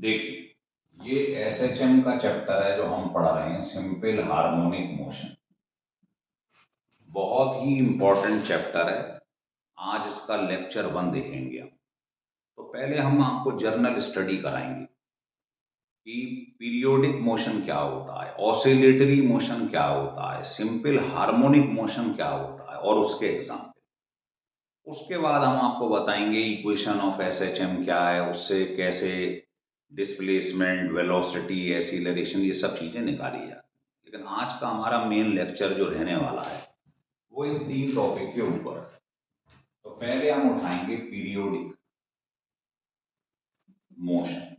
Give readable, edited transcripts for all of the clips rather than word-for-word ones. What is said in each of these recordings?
देखिए, ये एसएचएम का चैप्टर है जो हम पढ़ रहे हैं, सिंपल हार्मोनिक मोशन। बहुत ही इंपॉर्टेंट चैप्टर है। आज इसका लेक्चर 1 देखेंगे हम। तो पहले हम आपको जर्नल स्टडी कराएंगे कि पीरियोडिक मोशन क्या होता है, ऑसिलेटरी मोशन क्या होता है, सिंपल हार्मोनिक मोशन क्या होता है और उसके एग्जाम्पल। उसके बाद हम आपको बताएंगे इक्वेशन ऑफ एसएचएम क्या है, उससे कैसे डिस्प्लेसमेंट, वेलोसिटी, एक्सीलरेशन, ये सब चीजें निकाली जाती हैं। लेकिन आज का हमारा मेन लेक्चर जो रहने वाला है वो इन 3 टॉपिक के ऊपर है। तो पहले हम उठाएंगे पीरियोडिक मोशन।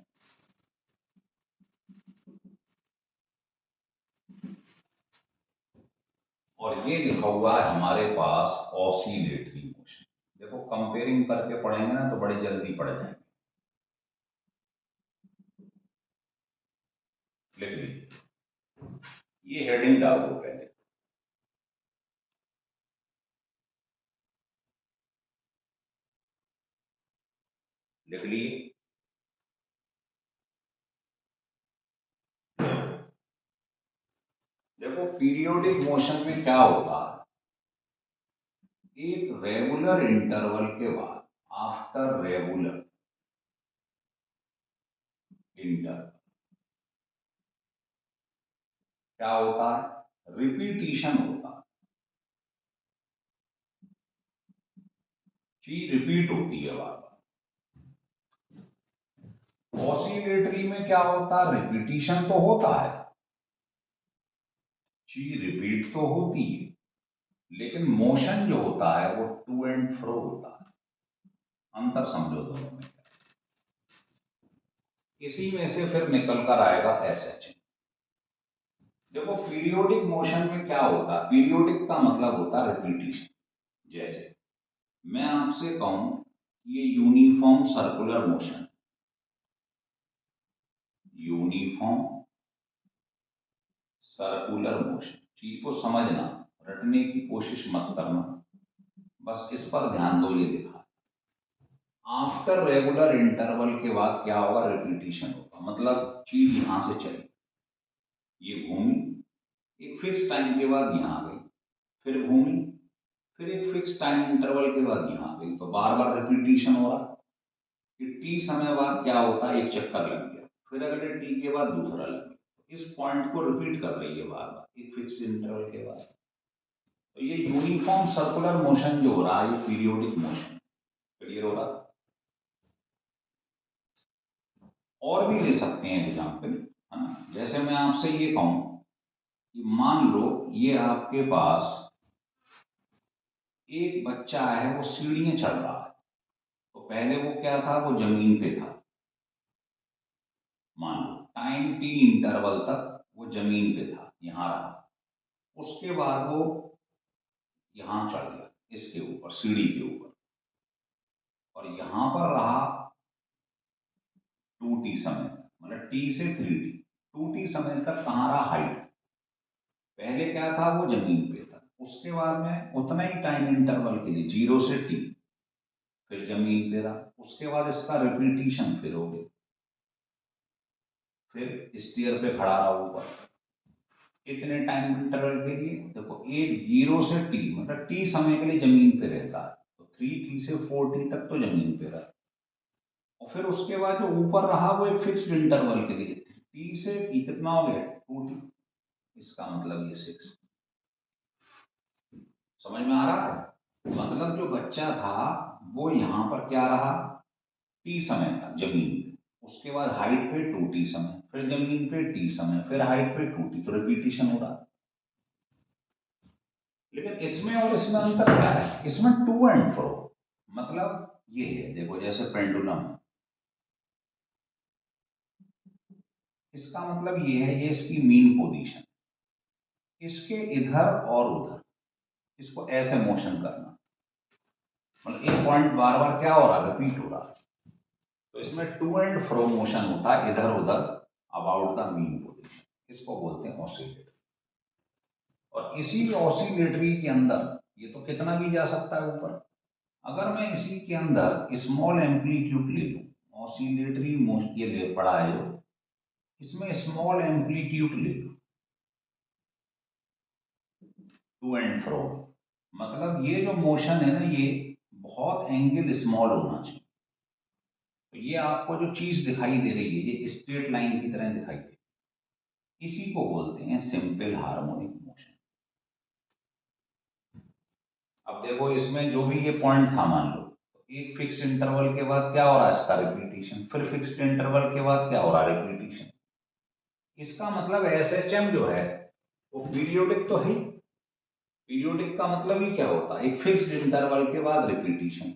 और ये लिखा हुआ है हमारे पास ऑसिलेटरी मोशन। देखो, कंपेयरिंग करके पढ़ेंगे ना तो बड़ी जल्दी पढ़ जाएंगे। लिख लीजिए, ये हेडिंग डाल दो पहले। लिख लिए। देखो, पीरियोडिक मोशन में क्या होता है, एक रेगुलर इंटरवल के बाद, आफ्टर रेगुलर इंटरवल, क्या होता है, रिपीटिशन होता है। चीज रिपीट होती है बार बार। ऑसिलेटरी में क्या होता है, रिपीटिशन तो होता है, चीज रिपीट तो होती है, लेकिन मोशन जो होता है वो टू एंड फ्रो होता है। अंतर समझो दोनों में। इसी में से फिर निकल कर आएगा एसएच। देखो, पीरियोडिक मोशन में क्या होता है, पीरियोडिक का मतलब होता है रिपीटिशन। जैसे मैं आपसे कहूं ये uniform circular motion, uniform circular motion, चीज को समझना, रटने की कोशिश मत करना, बस इस पर ध्यान दो। ये लिखा, आफ्टर रेगुलर इंटरवल के बाद क्या होगा, रिपीटिशन होगा। मतलब चीज यहां से चली, ये घूमी, एक फिक्स टाइम के बाद यहां आ गई, फिर घूमी, फिर एक फिक्स टाइम इंटरवल के बाद यहां आ गई। तो बार बार रिपीटिशन हो रहा। कि टी समय बाद क्या होता है, एक चक्कर लग गया, फिर अगले टी के बाद दूसरा लग गया। इस पॉइंट को रिपीट कर रही है बार बार, एक फिक्स इंटरवल के बाद। तो ये यूनिफॉर्म सर्कुलर मोशन जो हो रहा है, ये पीरियोडिक मोशन। क्लियर हो रहा। और भी ले सकते हैं एग्जाम्पल, है ना। जैसे मैं आपसे ये कहूं कि मान लो ये आपके पास एक बच्चा है, वो सीढ़ियां चढ़ रहा है। तो पहले वो क्या था, वो जमीन पे था। मान लो टाइम टी इंटरवल तक वो जमीन पे था, यहां रहा। उसके बाद वो यहां चढ़ गया, इसके ऊपर, सीढ़ी के ऊपर, और यहां पर रहा 2t समय तक, मतलब t से 3t, 2t समय तक कहाँ रहा, हाइट। पहले क्या था, वो जमीन पे था। उसके बाद में उतना ही टाइम इंटरवल के लिए 0 से t फिर जमीन पे रहा। उसके बाद इसका रिपीटिशन फिर हो गया, फिर स्टेयर पे खड़ा रहा ऊपर। कितने टाइम इंटरवल के लिए, देखो, एक 0 से t, मतलब t समय के लिए जमीन पे रहता है। तो 3t से 4t तक तो जमीन पे रहा। और फिर उसके बाद जो ऊपर रहा वो एक फिक्स्ड इंटरवल के लिए, टी से टी कितना हो गया, 2t। इसका मतलब ये 6। समझ में आ रहा है। मतलब जो बच्चा था वो यहां पर क्या रहा, टी समय था जमीन पे। उसके बाद हाइट पे 2t समय, फिर जमीन पे t समय, फिर हाइट पे 2t। तो रिपीटिशन हो रहा। लेकिन इसमें और इसमें अंतर क्या है, इसमें टू एंड फ्रो। मतलब ये है, देखो, जैसे पेंडुलम, इसका मतलब ये है, ये इसकी मीन पोजीशन, इसके इधर और उधर, इसको ऐसे मोशन करना। मतलब एक पॉइंट बार बार क्या हो रहा, रिपीट हो रहा। तो इसमें टू एंड फ्रो मोशन होता है, इधर उधर, अबाउट द मीन पोजीशन। इसको बोलते हैं ऑसिलेटर। और इसी ऑसिलेटरी के अंदर ये तो कितना भी जा सकता है ऊपर। अगर मैं इसी के अंदर स्मॉल एम्पलीट्यूड ले लूं, ऑसिलेटरी मोशन ये ले पड़ा है जो, इसमें स्मॉल एम्पलीट्यूड ले लो, टू एंड फ्रो, मतलब ये जो मोशन है ना ये बहुत एंगल स्मॉल होना चाहिए। तो ये आपको जो चीज दिखाई दे रही है ये स्ट्रेट लाइन की तरह दिखाई दे रही है, इसी को बोलते हैं सिंपल हार्मोनिक मोशन। अब देखो इसमें जो भी ये पॉइंट था मान लो, एक फिक्स इंटरवल के बाद क्या हो रहा है इसका रिपीटिशन, फिर फिक्स्ड इंटरवल के बाद क्या हो रहा है रिपीटिशन। इसका मतलब एसएचएम जो है वो पीरियोडिक तो है। पीरियोडिक का मतलब ही क्या होता है, एक फिक्स्ड इंटरवल के बाद रिपीटिशन।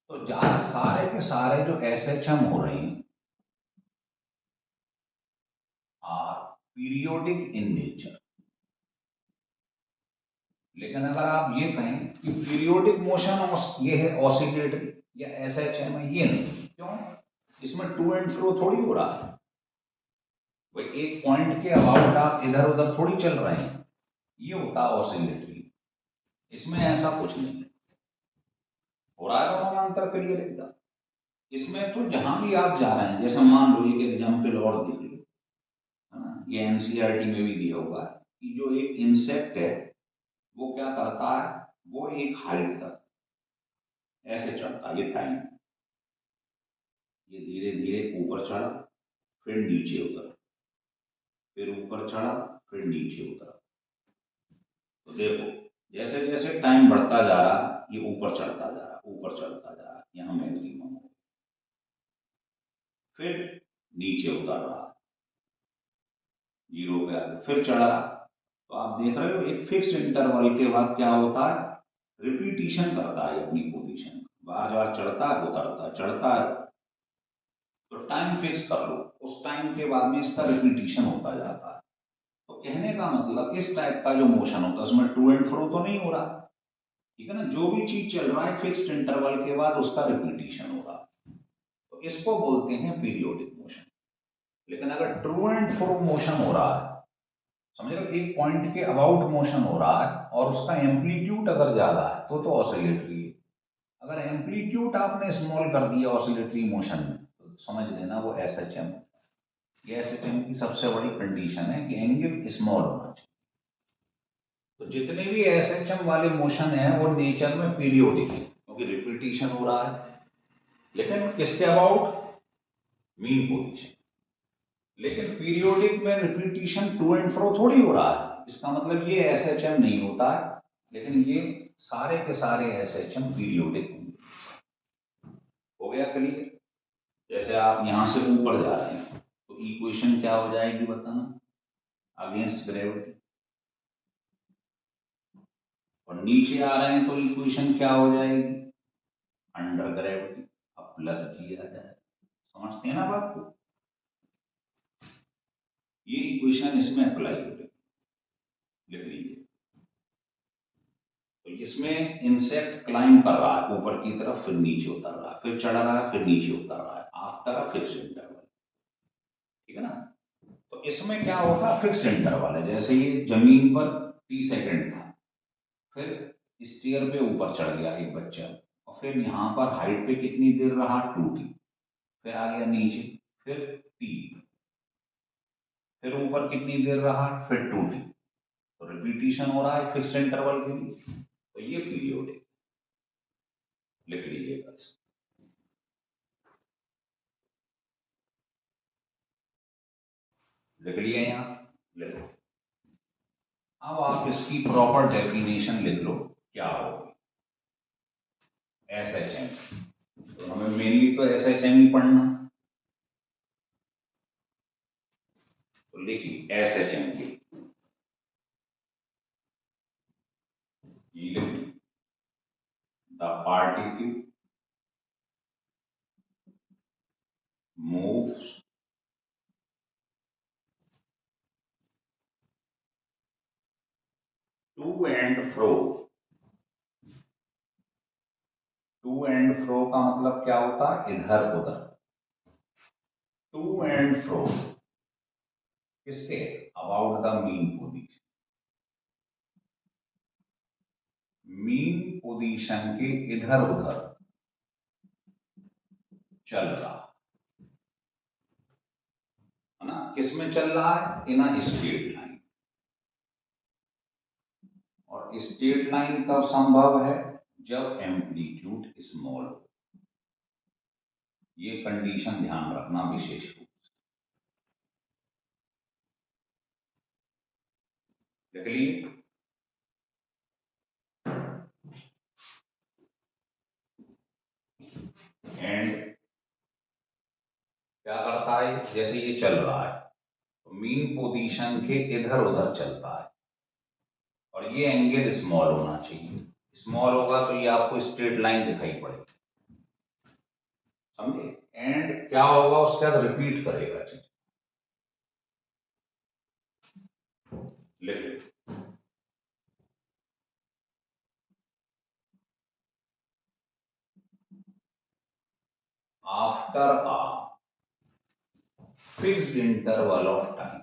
तो सारे के सारे जो एसएचएम हो रहे हैं आर पीरियोडिक इन नेचर। लेकिन अगर आप ये कहें कि पीरियोडिक मोशन ये है ऑसिलेटरी या एसएचएम है, ये नहीं। क्यों? इसमें टू एंड फ्रो थोड़ी हो रहा है, भाई एक पॉइंट के अबाउट आप इधर उधर थोड़ी चल रहे हैं, ये होता है ऑसिलेटरी। इसमें ऐसा कुछ नहीं हो रहा है, दोनों में अंतर क्लियर एकदम। इसमें तो जहां भी आप जा रहे हैं, जैसे मान लो एक एग्जाम्पल और देख लो, है ना, ये एनसीईआरटी में भी दिया होगा कि जो एक इंसेक्ट है वो क्या करता है, वो एक हाइट तक ऐसे चढ़ता है, ये टाइम, ये धीरे धीरे ऊपर चढ़ा, फिर नीचे उतरा, फिर ऊपर चढ़ा, फिर नीचे उतरा। तो देखो जैसे जैसे टाइम बढ़ता जा रहा ये ऊपर चढ़ता जा रहा, ऊपर चढ़ता जा रहा, यहाँ मैक्सिमम हो, फिर नीचे उतर रहा, जीरो पे आके फिर चढ़ रहा। तो आप देख रहे हो एक फिक्स इंटरवल के बाद क्या होता है, रिपीटिशन करता है अपनी पोजीशन, बार बार चढ़ता है उतरता है चढ़ता है। तो टाइम फिक्स कर लो, उस टाइम के बाद में इसका रिपीटिशन होता जाता है। तो कहने का मतलब इस टाइप का जो मोशन होता है उसमें टू एंड फ्रो तो नहीं हो रहा, ठीक है ना, जो भी चीज चल रहा है फिक्स्ड इंटरवल के बाद उसका रिपीटिशन हो रहा, तो इसको बोलते हैं पीरियोडिक मोशन। लेकिन अगर ट्रू एंड फ्रो मोशन हो रहा है, समझ लो एक पॉइंट के अबाउट मोशन हो रहा है और उसका एम्पलीट्यूड अगर ज्यादा है तो ऑसिलेटरी है। अगर एम्पलीट्यूड आपने स्मॉल कर दिया ऑसिलेटरी मोशन में तो समझ लेना वो एसएचएम। ये एसएचएम की सबसे बड़ी कंडीशन है कि एंगल स्मॉल होना चाहिए। तो जितने भी एसएचएम वाले मोशन है वो नेचर में पीरियोडिक है क्योंकि रिपीटिशन हो रहा है, लेकिन किसके अबाउट, मीन पोजीशन। लेकिन पीरियोडिक में रिपीटिशन टू एंड फ्रो थोड़ी हो रहा है, इसका मतलब ये एसएचएम नहीं होता है, लेकिन ये सारे के सारे एसएचएम पीरियोडिक होंगे। हो गया क्लियर? जैसे आप यहां से ऊपर जा रहे हैं तो इक्वेशन क्या हो जाएगी बताना, अगेंस्ट ग्रेविटी। और नीचे आ रहे हैं तो इक्वेशन क्या हो जाएगी, अंडर ग्रेविटी। अब प्लस जी आ जाए, समझते हैं ना बात को, ये इक्वेशन इसमें अप्लाई हो जाएगी, लिख लीजिए। तो इसमें इंसेक्ट क्लाइंब कर रहा है ऊपर की तरफ, फिर नीचे उतर रहा है, फिर चढ़ रहा है, फिर नीचे उतर रहा है आफ्टर अ फिक्स इंटरवल, ठीक है ना। तो इसमें क्या होगा, फिक्स इंटरवल है, जैसे ये जमीन पर 30 सेकंड था, फिर स्टेयर पे ऊपर चढ़ गया एक बच्चा, और फिर यहाँ पर हाइट पे कितनी देर रहा 2t, फिर आ गया नीचे, फिर t, फिर ऊपर कितनी देर रहा, फिर 2t। तो रिपीटिशन हो रहा है फिक्स इंटरवल के लिए, तो ये पीरियड है, लिख लीजिएगा। लिख लिया यहाँ, लिखो। अब आप इसकी प्रॉपर डेफिनेशन लिख लो क्या होगी, एस एच एम। तो हमें मेनली तो एस एच एम ही पढ़ना, तो लिखिए एस एच एम की, the particle moves to and fro. To and fro का मतलब क्या होता है, इधर उधर। टू एंड फ्रो किसके, about the mean position, mean position के इधर उधर चल रहा है ना, किस में चल रहा है, इन अ स्ट्रेट लाइन। और स्ट्रेट लाइन कब संभव है, जब एम्पलीट्यूड स्मॉल हो। ये कंडीशन ध्यान रखना विशेष रूप से। लिख लीजिए। एंड क्या करता है, जैसे ये चल रहा है तो मीन पोजीशन के इधर उधर चलता है, और ये एंगल स्मॉल होना चाहिए। स्मॉल होगा तो ये आपको स्ट्रेट लाइन दिखाई पड़ेगी, समझे। एंड क्या होगा, उसके बाद रिपीट करेगा चीज। लिख लो। After a fixed interval of time,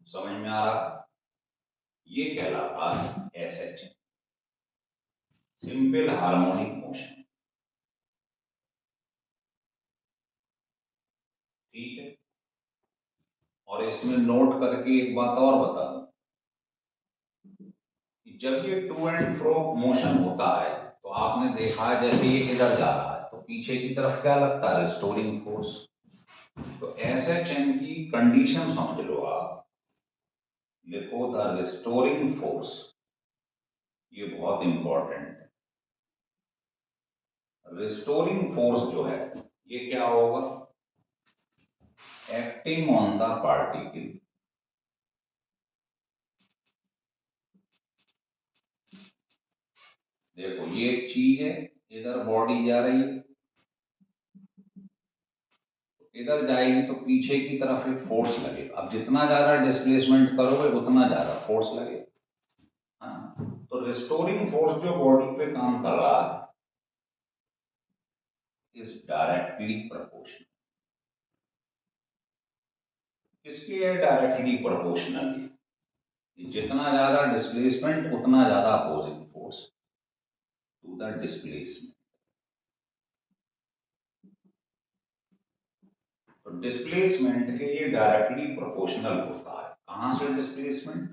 समझ में आ रहा, ये कहलाता है एसएच, सिंपल हार्मोनिक मोशन। ठीक है। और इसमें नोट करके एक बात और बता दूं, जब ये टू एंड फ्रो मोशन होता है तो आपने देखा है जैसे ये इधर जा रहा है तो पीछे की तरफ क्या लगता है, रिस्टोरिंग फोर्स। तो एसएचएम की कंडीशन समझ लो आप, लिखो द रिस्टोरिंग फोर्स, ये बहुत इंपॉर्टेंट है। रिस्टोरिंग फोर्स जो है ये क्या होगा, एक्टिंग ऑन द पार्टिकल देखो ये एक चीज है, इधर बॉडी जा रही है, इधर जाएगी तो पीछे की तरफ एक फोर्स लगेगा। अब जितना ज्यादा डिस्प्लेसमेंट करोगे उतना ज्यादा फोर्स लगेगा। हाँ, तो रिस्टोरिंग फोर्स जो बॉडी पे काम कर रहा है इज डायरेक्टली प्रोपोर्शनल। किसके है डायरेक्टली प्रोपोर्शनल, जितना ज्यादा डिस्प्लेसमेंट उतना ज्यादा opposing force to the displacement. तो डिस्प्लेसमेंट के ये डायरेक्टली प्रोपोर्शनल होता है। कहां से displacement,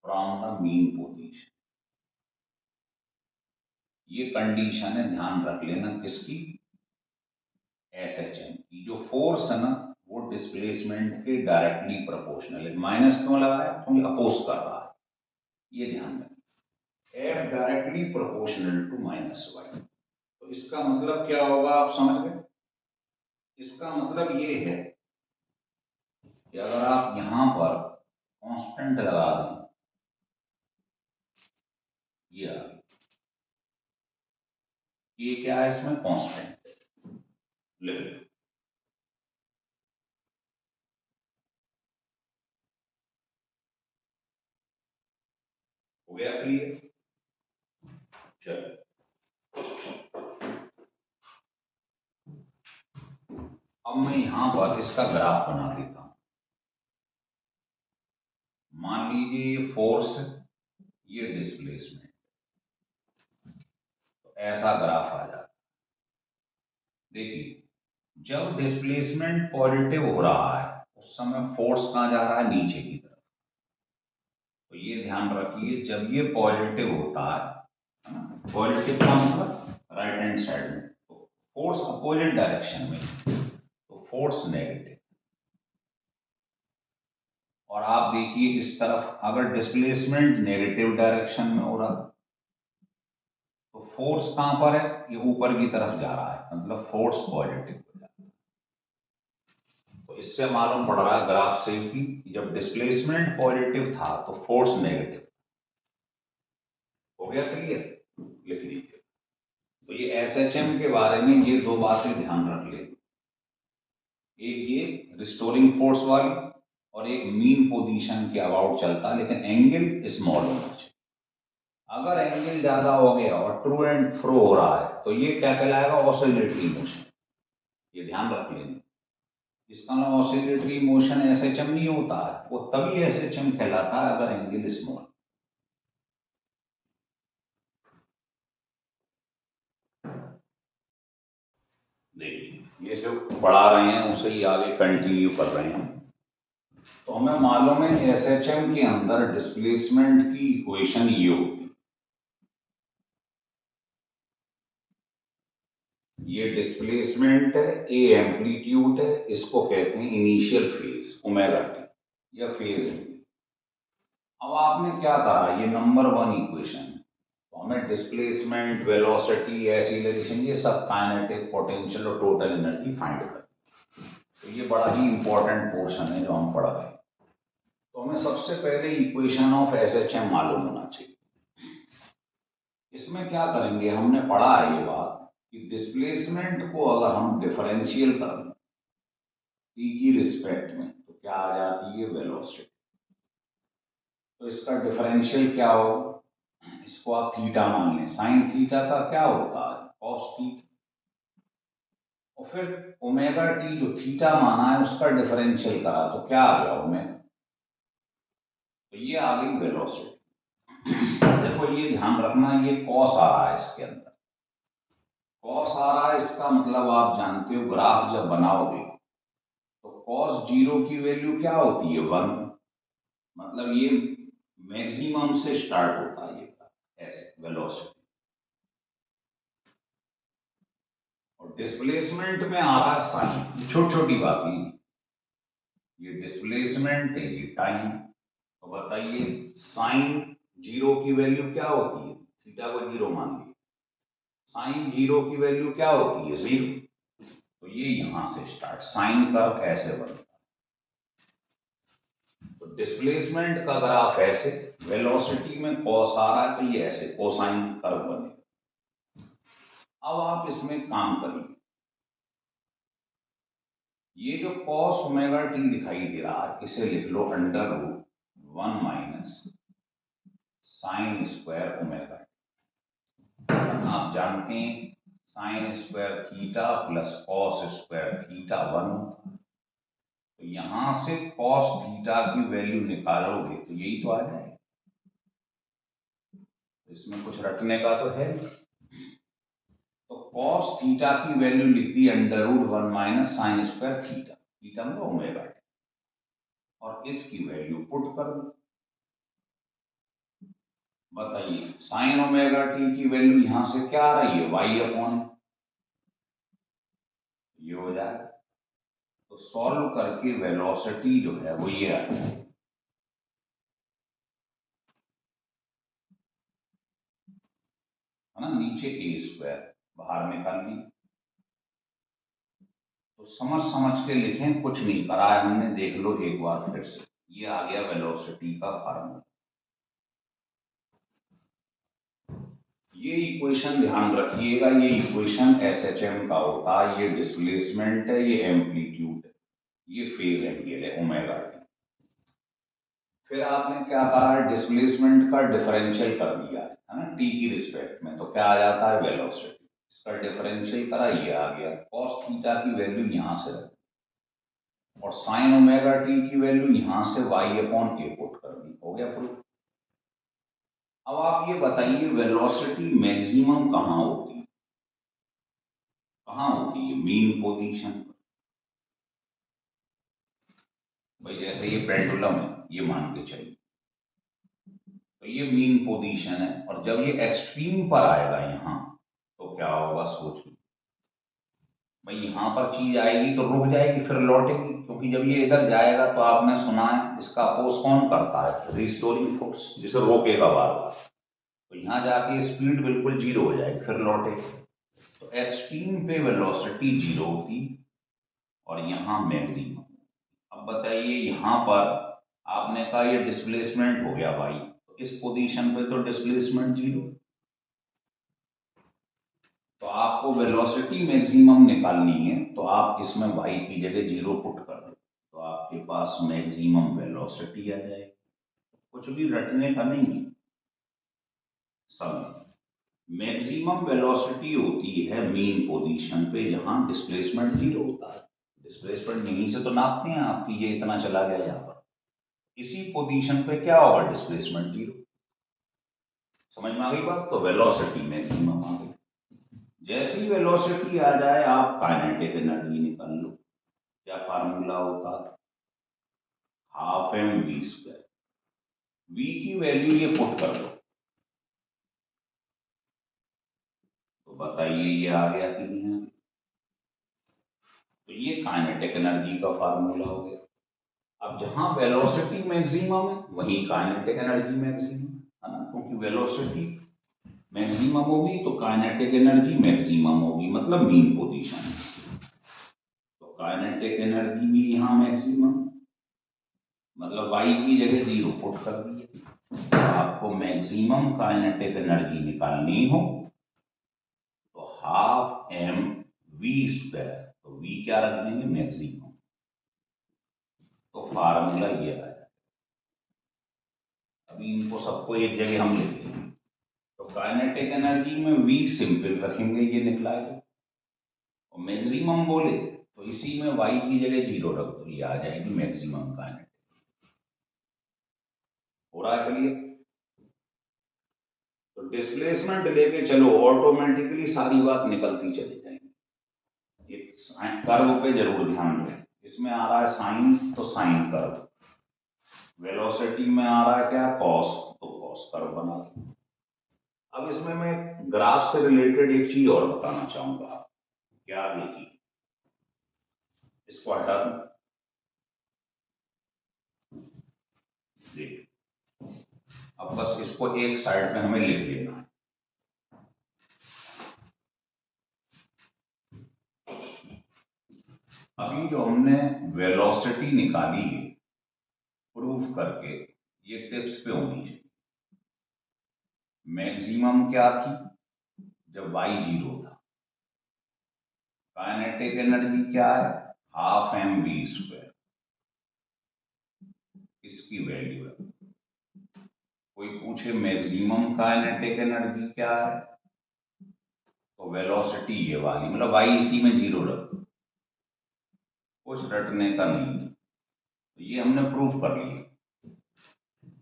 from the mean position. ये कंडीशन है, ध्यान रख लेना किसकी, एसएचएम की। जो फोर्स है ना वो डिस्प्लेसमेंट के डायरेक्टली प्रोपोर्शनल है। माइनस क्यों लगाया, क्योंकि अपोज कर रहा है, ये ध्यान रखना। F directly proportional to minus Y. तो इसका मतलब क्या होगा, आप समझ गए। इसका मतलब ये है कि अगर आप यहां पर कांस्टेंट लगा दें, ये क्या है, इसमें कांस्टेंट लिख लो। हो गया क्लियर, चलो। अब मैं यहां पर इसका ग्राफ बना देता हूं। मान लीजिए ये फोर्स, ये डिस्प्लेसमेंट, तो ऐसा ग्राफ आ जाता। देखिए जब डिस्प्लेसमेंट पॉजिटिव हो रहा है उस समय फोर्स कहां जा रहा है, नीचे की तरफ। तो ये ध्यान रखिए, जब ये पॉजिटिव होता है ना, पॉजिटिव का मतलब राइट हैंड साइड में, तो फोर्स अपोजिट डायरेक्शन में, तो फोर्स नेगेटिव। और आप देखिए इस तरफ अगर डिस्प्लेसमेंट नेगेटिव डायरेक्शन में हो रहा तो फोर्स कहां पर है, ये ऊपर की तरफ जा रहा है, मतलब फोर्स पॉजिटिव हो जाता है। तो इससे मालूम पड़ रहा है ग्राफ से कि जब डिस्प्लेसमेंट पॉजिटिव था तो फोर्स नेगेटिव। हो गया क्लियर, लिख लीजिए। तो ये एसएचएम के बारे में ये दो बातें ध्यान रख ले, एक ये रिस्टोरिंग फोर्स वाली, और एक मीन पोजीशन के अबाउट चलता है लेकिन एंगल स्मॉल होना चाहिए। अगर एंगल ज्यादा हो गया और ट्रू एंड फ्रो हो रहा है तो ये क्या कहलाएगा, ऑसिलेटरी मोशन। ये ध्यान रख लेना, इसका नाम ऑसिलेटरी मोशन एसएचएम नहीं होता है, वो तभी एसएचएम कहलाता है अगर एंगल स्मॉल। देखिए ये जो पढ़ा रहे हैं उसे ही आगे कंटिन्यू कर रहे हैं। तो हमें मालूम है एसएचएम के अंदर डिस्प्लेसमेंट की इक्वेशन ये होती है, ये डिस्प्लेसमेंट है, ए एम्पलीट्यूड है, इसको कहते हैं इनिशियल फेज ओमेगा टी या फेज एंगल। अब आपने क्या करा, ये नंबर 1 इक्वेशन है, तो हमें डिस्प्लेसमेंट, वेलोसिटी, एक्सीलरेशन, ये सब काइनेटिक, पोटेंशियल और टोटल एनर्जी फाइंड कर। तो ये बड़ा ही इंपॉर्टेंट पोर्शन है जो हम पढ़ रहे हैं। तो हमें सबसे पहले इक्वेशन ऑफ एसएचएम मालूम होना चाहिए। इसमें क्या करेंगे, हमने पढ़ा है ये बात कि डिस्प्लेसमेंट को अगर हम डिफरेंशियल कर दें टी की रिस्पेक्ट में तो क्या आ जाती है, वेलोसिटी। तो इसका डिफरेंशियल क्या होगा, इसको आप थीटा मान लें, साइन थीटा का क्या होता है, कॉस थीटा, और फिर ओमेगा टी जो थीटा माना है उसका डिफरेंशियल करा तो क्या आ गया ओमेगा, तो ये आ गई वेलोसिटी। देखो ये ध्यान रखना, ये कॉस आ रहा है इसके अंदर, कॉस आ रहा है, इसका मतलब आप जानते हो ग्राफ जब बनाओगे तो कॉस 0 की वैल्यू क्या होती है, 1, मतलब ये मैक्सिमम से स्टार्ट होता है ये ऐसे वेलोसिटी। और डिस्प्लेसमेंट में आ रहा है साइन, ये छोटी छोटी बात नहीं, ये डिस्प्लेसमेंट है, ये टाइम। तो बताइए साइन 0 की वैल्यू क्या होती है, थीटा को 0 मान लीजिए, साइन 0 की वैल्यू क्या होती है, 0। तो ये यहां से स्टार्ट, साइन कर्व ऐसे बनता है। तो डिस्प्लेसमेंट का ग्राफ ऐसे, वेलोसिटी में कॉस आ रहा है तो ये ऐसे कोसाइन कर्व बनेगा। अब आप इसमें काम करिए, ये जो कॉस ओमेगा टी दिखाई दे रहा है इसे लिख लो under root 1 minus sine square omega T. आप जानते हैं sine square theta plus cos square theta 1। तो यहां से कॉस थीटा की वैल्यू निकालोगे तो यही तो आ जाएगा, तो इसमें कुछ रटने का तो है नहीं। तो कॉस थीटा की वैल्यू लिख दी under root 1 minus sine square theta, theta में ओमेगा टी, और इसकी वैल्यू पुट कर दी। बताइए साइन ओमेगा टी की वैल्यू यहां से क्या आ रही है, वाई अपॉन, ये हो जाएगा। तो सॉल्व करके वेलोसिटी जो है वो ये आ जाएगी, है ना, नीचे ए स्क्वायर बाहर निकाल दी। तो समझ समझ के लिखें, कुछ नहीं करा है हमने, देख लो एक बार फिर से, ये आ गया वेलोसिटी का फार्मूला। ये इक्वेशन ध्यान रखिएगा, ये इक्वेशन एसएचएम का होता है, ये डिस्प्लेसमेंट है, ये एम्पलीट्यूड है, ये फेज एंगल है ओमेगा टी। फिर आपने क्या कहा, डिस्प्लेसमेंट का डिफरेंशियल कर दिया है ना टी की रिस्पेक्ट में, तो क्या आ जाता है, वेलोसिटी। इसका डिफरेंशियल करा, ये आ गया, कॉस थीटा की वैल्यू यहां से रख, और साइन ओमेगा टी की वैल्यू यहां से वाई अपॉन ए पुट कर दी, हो गया प्रूफ। अब आप ये बताइए वेलोसिटी मैक्सिमम कहां होती है, कहां होती है, मीन पोजीशन पर। भाई जैसे ये पेंडुलम है, ये मान के चलिए, तो ये मीन पोजीशन है, और जब ये एक्सट्रीम पर आएगा यहां तो क्या होगा, सोच लो। भाई यहां पर चीज आएगी तो रुक जाएगी, फिर लौटेगी, क्योंकि जब ये इधर जाएगा तो आपने सुना है इसका अपोज कौन करता है, रिस्टोरिंग फोर्स, जिसे रोकेगा बार बार। तो यहां जाके स्पीड बिल्कुल 0 हो जाएगी, फिर लौटेगी। तो एक्सट्रीम पे वेलोसिटी 0 होती और यहाँ मैक्सिमम। अब बताइए यहाँ पर आपने कहा ये डिस्प्लेसमेंट हो गया भाई, तो इस पोजीशन पे तो डिस्प्लेसमेंट 0, तो आपको वेलोसिटी मैक्सिमम निकालनी है, तो आप इसमें y की जगह 0 पुट कर दो, तो आपके पास मैक्सिमम वेलोसिटी आ जाएगी। कुछ भी रटने का नहीं है, सब मैक्सिमम वेलोसिटी होती है मीन पोजीशन पे जहां डिस्प्लेसमेंट 0 होता है। डिस्प्लेसमेंट यहीं से तो नापते हैं आपकी, ये इतना चला गया यहाँ पर, इसी पोजीशन पे क्या होगा, डिस्प्लेसमेंट जीरो। समझ में आ गई बात? तो वेलोसिटी मैक्सिमम आ गई। जैसे ही वेलोसिटी आ जाए आप काइनेटिक एनर्जी निकाल लो। क्या फार्मूला होता है? Half M V square. V की वैल्यू ये पुट कर दो, तो बताइए ये आ गया कि नहीं आ गया? तो ये काइनेटिक एनर्जी का फार्मूला हो गया। अब जहां वेलोसिटी मैक्सिमम है वहीं काइनेटिक एनर्जी मैक्सिमम है ना, क्योंकि वेलोसिटी मैक्सिमम होगी तो काइनेटिक एनर्जी मैक्सिमम होगी, मतलब मीन पोजीशन। तो काइनेटिक एनर्जी भी यहाँ मैक्सिमम, मतलब वाई की जगह जीरो पुट कर दिए। तो आपको मैक्सिमम काइनेटिक एनर्जी निकालनी हो तो हाफ एम वी स्क्वायर, तो वी क्या रख देंगे, मैक्सिमम। तो फार्मूला ये आया। अभी इनको सबको एक जगह हम लिख लेंगे। तो काइनेटिक एनर्जी में वी सिंपल रखेंगे, ये निकला है। और मैक्सिमम बोले तो इसी में वाई की जगह जीरो रख दो, ये आ जाएगी मैक्सिमम काइनेटिक। हो रहा है क्लियर? तो डिस्प्लेसमेंट लेके चलो, ऑटोमेटिकली सारी बात निकलती चली जाएगी। ये कर्व पे जरूर ध्यान दें, इसमें आ रहा है साइन, तो साइन कर्व। वेलोसिटी में आ रहा है क्या, कॉस, तो कॉस कर्व बना दो। अब इसमें मैं ग्राफ से रिलेटेड एक चीज और बताना चाहूंगा। क्या देखिए, इसको हटा दूं, देखिए अब बस इसको एक साइड पे हमें लिख लेना है। अभी जो हमने वेलोसिटी निकाली है प्रूफ करके, ये टिप्स पे होनी चाहिए। मैक्सिमम क्या थी, जब वाई जीरो था। काइनेटिक एनर्जी क्या है, हाफ एम वी स्क्वायर, इसकी वैल्यू है। कोई पूछे मैक्सिमम काइनेटिक एनर्जी क्या है, तो वेलोसिटी ये वाली, मतलब वाई इसी में जीरो रख दो, कुछ रटने का नहीं। तो ये हमने प्रूफ कर लिया।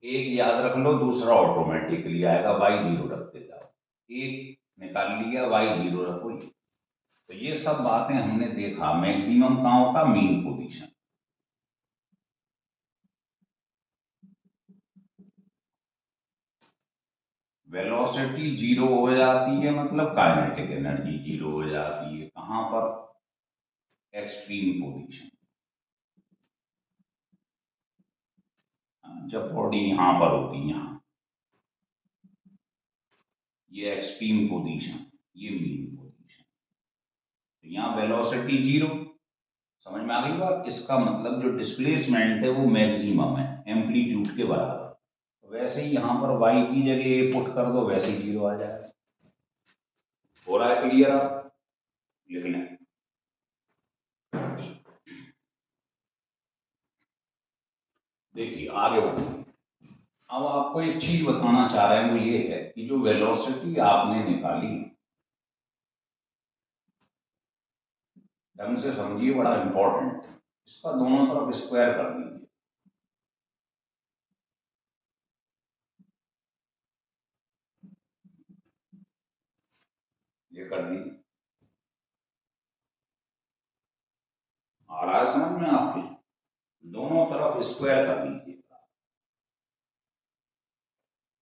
एक याद रख लो, दूसरा ऑटोमेटिकली आएगा, वाई जीरो रखते जाओ। एक निकाल लिया, वाई जीरो रखो। तो ये सब बातें हमने देखा। मैक्सिमम कहाँ होता, मीन पोजीशन। वेलोसिटी जीरो हो जाती है, मतलब काइनेटिक एनर्जी जीरो हो जाती है। कहां पर, एक्सट्रीम पोजीशन। जब बॉडी यहां पर होती है, यहां, ये एक्सट्रीम पोजीशन, ये मीन पोजीशन। तो यहां वेलोसिटी जीरो, समझ में आ गई बात? इसका मतलब जो डिस्प्लेसमेंट है वो मैक्सिमम है, एम्पलीट्यूड के बराबर। तो वैसे ही यहां पर वाई की जगह ए पुट कर दो, वैसे ही जीरो आ जाएगा। हो रहा है क्लियर? आप लिख लें। देखिए आगे बढ़ते। अब आपको एक चीज बताना चाह रहे हैं, वो ये है कि जो वेलोसिटी आपने निकाली, ढंग से समझिए, बड़ा इंपॉर्टेंट। इसका दोनों तरफ स्क्वायर कर दीजिए। ये कर दीजिए, आ रहा है समझ में आपके? दोनों तरफ स्क्वायर कर दीजिए।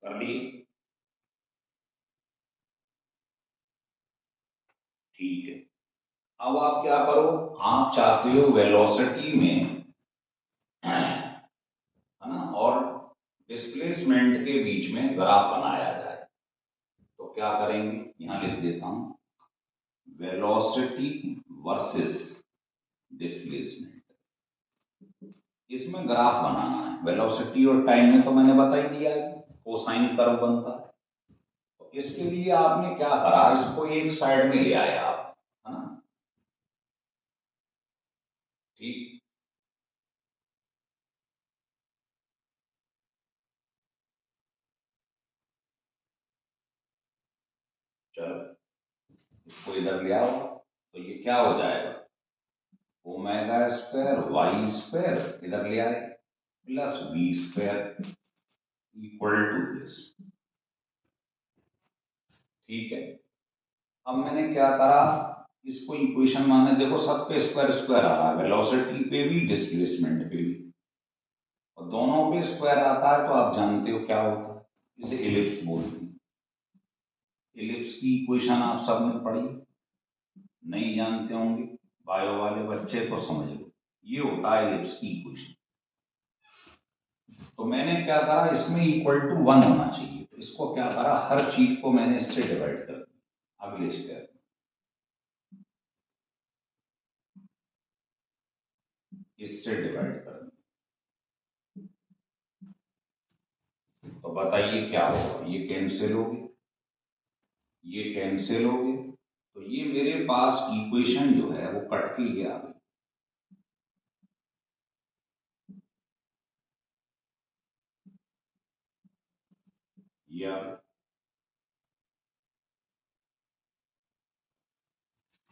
कर लिए? ठीक है। अब आप क्या करो, आप चाहते हो वेलोसिटी में, है ना, और डिस्प्लेसमेंट के बीच में ग्राफ बनाया जाए। तो क्या करेंगे, यहां लिख देता हूं, वेलोसिटी वर्सेस डिस्प्लेसमेंट। इसमें ग्राफ बनाना है। वेलोसिटी और टाइम में तो मैंने बता ही दिया है, कोसाइन कर्व बनता है। तो इसके लिए आपने क्या करा, इसको एक साइड में ले आए आप, है ना, ठीक। चलो इसको इधर ले आओ, तो ये क्या हो जाएगा, ओमेगा स्क्वायर वाई स्क्वायर इधर ले आए plus V square equal to this. ठीक है, अब मैंने क्या करा, इसको इक्वेशन माने देखो सब पे स्क्वायर स्क्वायर आ रहा है, वेलोसिटी पे भी डिस्प्लेसमेंट पे भी, और दोनों पे स्क्वायर आता है तो आप जानते हो क्या होता है, इसे इलिप्स बोलते हैं। इलिप्स की इक्वेशन आप सबने पढ़ी, नहीं जानते होंगे बायो वाले बच्चे तो समझ लो, ये होता है इलिप्स की इक्वेशन। तो मैंने क्या करा, इसमें इक्वल टू 1 होना चाहिए, तो इसको क्या करा, हर चीज को मैंने इससे डिवाइड कर दिया। अगले स्टेप इससे डिवाइड कर दिया, तो बताइए क्या होगा, ये कैंसिल हो गए, ये कैंसिल हो गए, तो ये मेरे पास इक्वेशन जो है वो कट के ये आ गई। ये आ गई।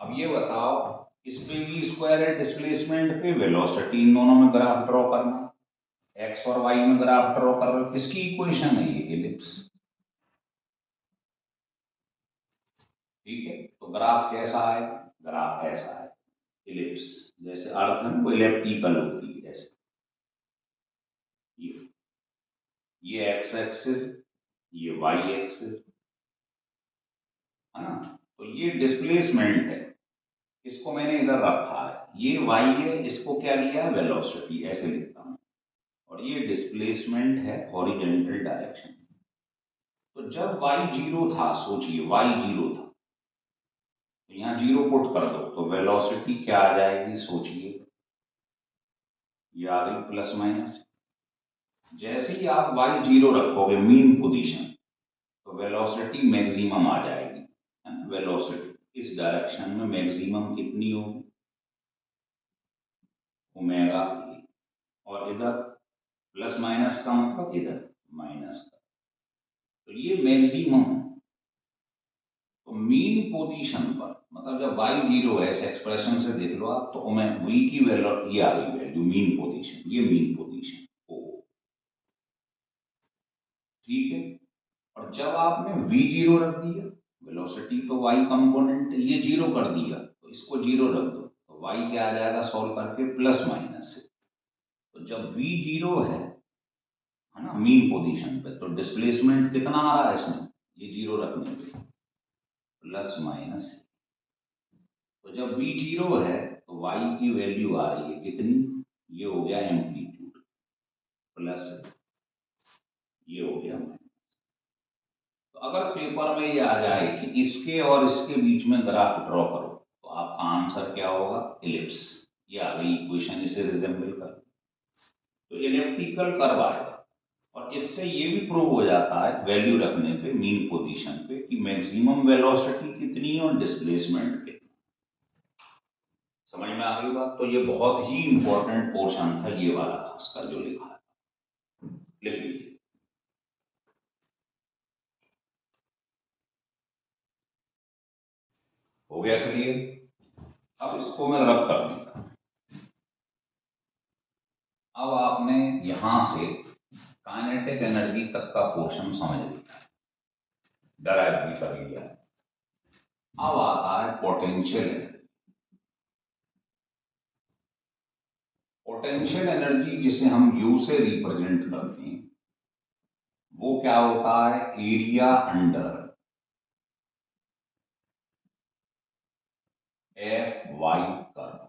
अब ये बताओ, इस पे भी स्क्वायर है डिस्प्लेसमेंट पे, वेलोसिटी इन दोनों में ग्राफ ड्रॉ करना, एक्स और वाई में ग्राफ ड्रॉ कर रहे हो, किसकी इक्वेशन है ये, एलिप्स। ठीक है, तो ग्राफ कैसा है, ग्राफ ऐसा है, इलिप्स, जैसे अर्थ है वो इलेप्टिकल होती है ऐसे। ये एक्स एक्सिस, ये वाई एक्सिस, है ना, तो ये डिस्प्लेसमेंट है, इसको मैंने इधर रखा है, ये वाई है, इसको क्या लिया है, वेलोसिटी ऐसे लिखता हूं, और ये डिस्प्लेसमेंट है हॉरिजॉन्टल डायरेक्शन। तो जब वाई जीरो था, सोचिए वाई जीरो था, तो यहां जीरो पुट कर दो तो वेलोसिटी क्या आ जाएगी, सोचिए, ये आ गई प्लस माइनस। जैसे ही आप वाई जीरो रखोगे मीन पोजीशन, तो वेलोसिटी मैक्सिमम आ जाएगी। वेलोसिटी इस डायरेक्शन में मैक्सिमम कितनी होगी, ओमेगा ए, और इधर प्लस माइनस का मतलब इधर माइनस का, तो ये मैक्सिमम है। तो मीन पोजीशन पर, मतलब जब वाई जीरो है, इस एक्सप्रेशन से देख लो आप, तो वी की वैल्यू ये आ गई वैल्यू मीन पोजीशन, ये मीन पोजीशन ओ। ठीक है, और जब आपने v जीरो रख दिया, वेलोसिटी तो y कंपोनेंट ये जीरो कर दिया, तो इसको जीरो रख दो, तो y क्या आ जाएगा सॉल्व करके, प्लस माइनस से। तो जब v जीरो है ना, मीन पोजीशन पे, तो डिस्प्लेसमेंट कितना आ रहा है इसमें, ये जीरो रखने पे प्लस माइनस। तो जब v जीरो है तो y की वैल्यू आ रही है कितनी, ये हो गया एम्पलीट्यूड, प्लस ये हो गया माइनस। तो अगर पेपर में ये आ जाए कि इसके और इसके बीच में ग्राफ ड्रॉ करो, तो आपका आंसर क्या होगा, इलिप्स। ये आ गई इक्वेशन, इसे रिजेंबल कर, तो इलिप्टिकल कर्व आएगा। और इससे ये भी प्रूव हो जाता है वैल्यू रखने पे मीन पोजीशन पे कि मैक्सिमम वेलोसिटी कितनी है और डिस्प्लेसमेंट कितना। समझ में आ गई बात, तो ये बहुत ही इंपॉर्टेंट पोर्शन था ये वाला, खासकर जो लिखा है, लिख लीजिए। हो गया क्लियर, अब इसको मैं रब कर दूंगा। अब आपने यहां से काइनेटिक एनर्जी तक का पोर्शन समझ लिया है, डराइव भी कर लिया है। अब आता है पोटेंशियल एनर्जी। पोटेंशियल एनर्जी जिसे हम यू से रिप्रेजेंट करते हैं, वो क्या होता है, area under F Y curve.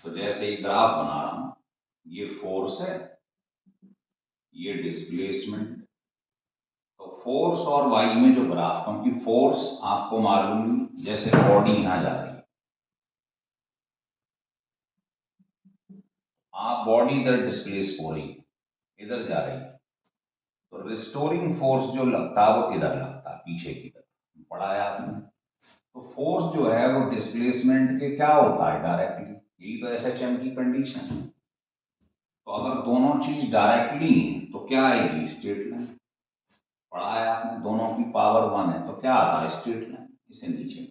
तो जैसे एक ग्राफ बना रहा हूं, ये फोर्स है, ये डिस्प्लेसमेंट, तो फोर्स और वाई में जो ग्राफ, क्योंकि फोर्स आपको मालूम, जैसे बॉडी यहां जा रही है, आप बॉडी इधर डिस्प्लेस हो रही है, इधर जा रही है, तो रिस्टोरिंग फोर्स जो लगता है वो इधर लगता है, पीछे की तरफ पढ़ाया आपने। तो फोर्स जो है वो डिस्प्लेसमेंट के क्या होता है, डायरेक्टली, यही तो एसएचएम की कंडीशन है। तो अगर दोनों चीज डायरेक्टली हैं तो क्या आएगी, स्ट्रेट लाइन। पढ़ा है आपने, दोनों की पावर 1 है तो क्या आता है, स्ट्रेट लाइन। इसे नीचे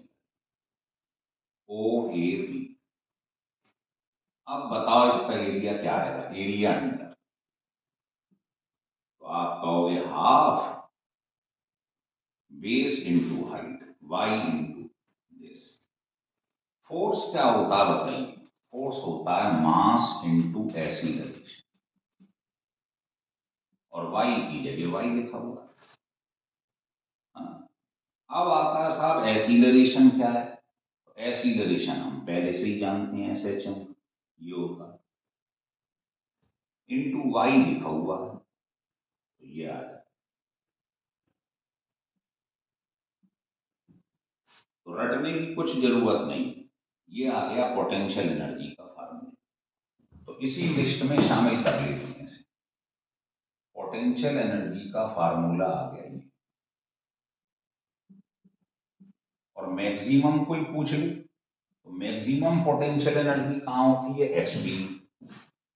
OAB। अब बताओ इसका एरिया क्या आएगा, एरिया अंडर। तो आप कहोगे half base into height, y into this. Force क्या होता है बताइए, फोर्स होता है मास इंटू एक्सीलरेशन, और y की जगह y लिखा हुआ है। अब आता है साहब एक्सीलरेशन क्या है, तो एक्सीलरेशन हम पहले से ही जानते हैं, SHM ये होता है, इंटू y लिखा हुआ है, तो ये आ जाए। तो रटने की कुछ जरूरत नहीं है, ये आ गया पोटेंशियल एनर्जी का फार्मूला। तो इसी लिस्ट में शामिल कर लेते हैं इसे, पोटेंशियल एनर्जी का फार्मूला आ गया ये। और मैक्सिमम कोई पूछ ले तो मैक्सिमम पोटेंशियल एनर्जी कहाँ होती है, HB।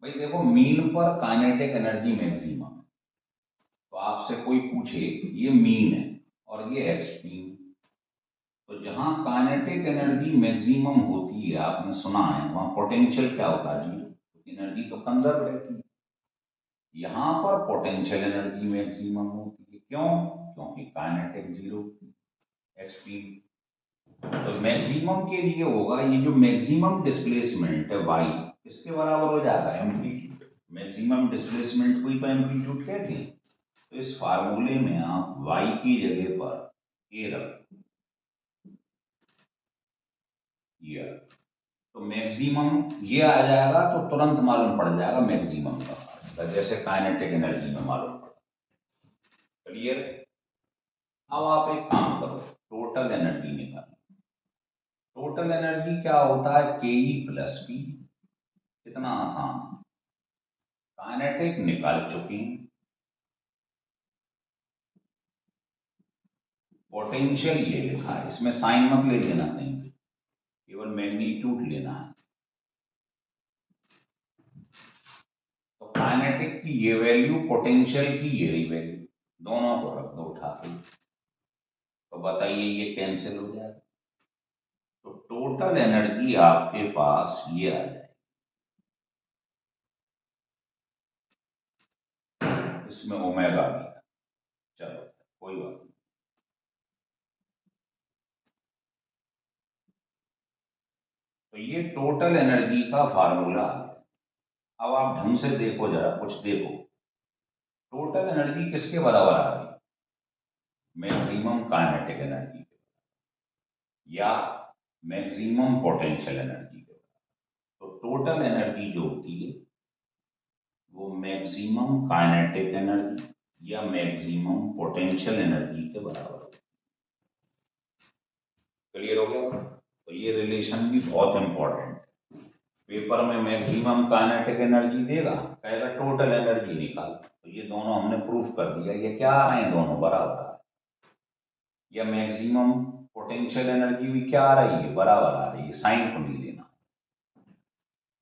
भाई देखो मीन पर काइनेटिक एनर्जी मैक्सिमम है, तो आपसे कोई पूछे ये मीन है और ये एक्सट्रीम, तो जहां काइनेटिक एनर्जी मैक्सिमम होती है, आपने सुना है, वहां पोटेंशियल क्या होता है, जीरो, एनर्जी तो कंजर्व रहती है। यहां पर पोटेंशियल एनर्जी मैक्सिमम होती है, क्यों, क्योंकि काइनेटिक जीरो, एक्सट्रीम। तो मैक्सिमम के लिए होगा ये जो मैक्सिमम डिस्प्लेसमेंट है y, इसके बराबर हो जाएगा एम्पलीट्यूड। मैक्सिमम डिस्प्लेसमेंट को ही तो एम्पलीट्यूड कहते हैं। तो इस फार्मूले में आप y की जगह पर a रख, ये तो मैक्सिमम ये आ जाएगा, तो तुरंत मालूम पड़ जाएगा मैक्सिमम का फार्मूला, जैसे काइनेटिक एनर्जी में मालूम पड़ा। क्लियर। अब आप एक काम करो, टोटल एनर्जी निकालो। टोटल एनर्जी क्या होता है, KE प्लस P। कितना आसान है, काइनेटिक निकाल चुके हैं, पोटेंशियल ये लिखा है, इसमें साइन मत ले लेना कहीं पे, केवल मैग्नीट्यूड लेना है। तो काइनेटिक की ये वैल्यू, पोटेंशियल की ये रही वैल्यू, दोनों को रख दो उठा के, तो बताइए ये कैंसिल हो जाएगा। तो टोटल एनर्जी आपके पास ये आ जाए, इसमें ओमेगा भी, चलो कोई बात नहीं। तो ये टोटल एनर्जी का फार्मूला है। अब आप ढंग से देखो, जरा कुछ देखो, टोटल एनर्जी किसके बराबर आ रही, मैक्सिमम काइनेटिक एनर्जी के या मैक्सिमम पोटेंशियल एनर्जी के। तो टोटल एनर्जी जो होती है वो मैक्सिमम काइनेटिक एनर्जी या मैक्सिमम पोटेंशियल एनर्जी के बराबर होती है। क्लियर हो गया। तो ये रिलेशन भी बहुत इंपॉर्टेंट है, पेपर में मैक्सिमम काइनेटिक एनर्जी देगा, कहेगा टोटल एनर्जी निकाल, तो ये दोनों हमने प्रूफ कर दिया, ये क्या आ रहे हैं, दोनों बराबर आ रहे हैं। या मैक्सिमम पोटेंशियल एनर्जी भी क्या आ रही है, बराबर आ रही है, साइन को नहीं लेना।